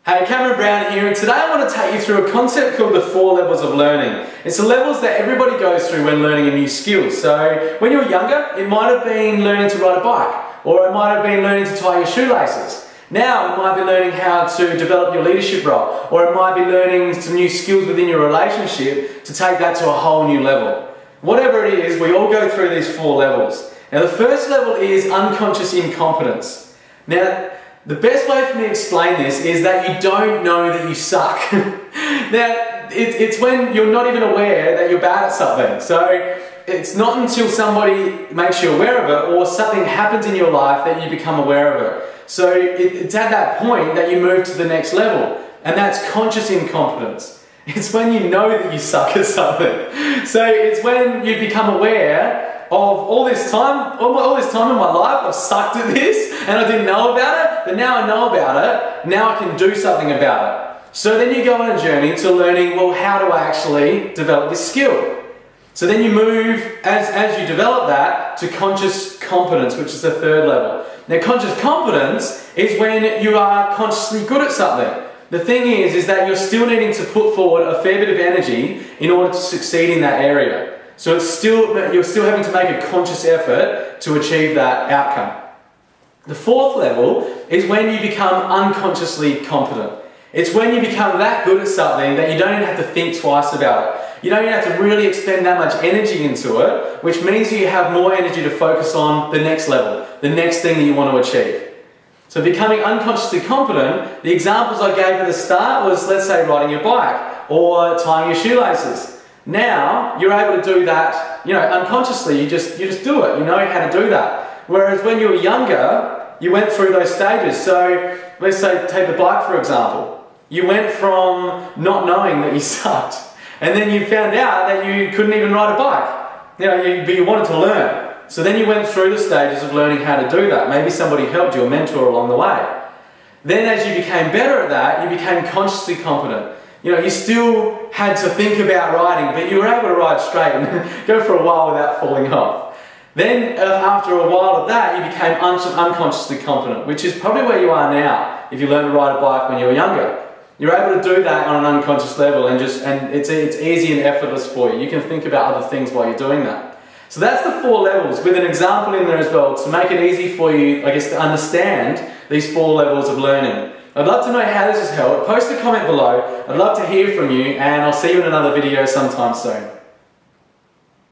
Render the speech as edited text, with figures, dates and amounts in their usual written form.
Hey, Cameron Brown here, and today I want to take you through a concept called the 4 levels of learning. It's the levels that everybody goes through when learning a new skill. So, when you were younger, it might have been learning to ride a bike, or it might have been learning to tie your shoelaces. Now, it might be learning how to develop your leadership role, or it might be learning some new skills within your relationship to take that to a whole new level. Whatever it is, we all go through these 4 levels. Now, the first level is unconscious incompetence. Now, the best way for me to explain this is that you don't know that you suck. Now, it's when you're not even aware that you're bad at something. So, it's not until somebody makes you aware of it or something happens in your life that you become aware of it. So, it's at that point that you move to the next level, and that's conscious incompetence. It's when you know that you suck at something. So, it's when you become aware of all this time in my life, I've sucked at this and I didn't know about it, but now I know about it, now I can do something about it. So then you go on a journey to learning, well, how do I actually develop this skill? So then you move, as you develop that, to conscious competence, which is the 3rd level. Now, conscious competence is when you are consciously good at something. The thing is that you're still needing to put forward a fair bit of energy in order to succeed in that area. So you're still having to make a conscious effort to achieve that outcome. The 4th level is when you become unconsciously competent. It's when you become that good at something that you don't even have to think twice about it. You don't even have to really expend that much energy into it, which means you have more energy to focus on the next level, the next thing that you want to achieve. So becoming unconsciously competent, the examples I gave at the start was, let's say, riding your bike or tying your shoelaces. Now, you're able to do that, unconsciously, you just do it, you know how to do that. Whereas when you were younger, you went through those stages. So, let's say, take the bike for example. You went from not knowing that you sucked, and then you found out that you couldn't even ride a bike. But you wanted to learn. So then you went through the stages of learning how to do that. Maybe somebody helped you, a mentor along the way. Then as you became better at that, you became consciously competent. You still had to think about riding, but you were able to ride straight and go for a while without falling off. Then, after a while of that, you became unconsciously competent, which is probably where you are now, if you learned to ride a bike when you were younger. You're able to do that on an unconscious level, and it's easy and effortless for you. You can think about other things while you're doing that. So that's the 4 levels, with an example in there as well, to make it easy for you, I guess, to understand these 4 levels of learning. I'd love to know how this has helped. Post a comment below. I'd love to hear from you, and I'll see you in another video sometime soon.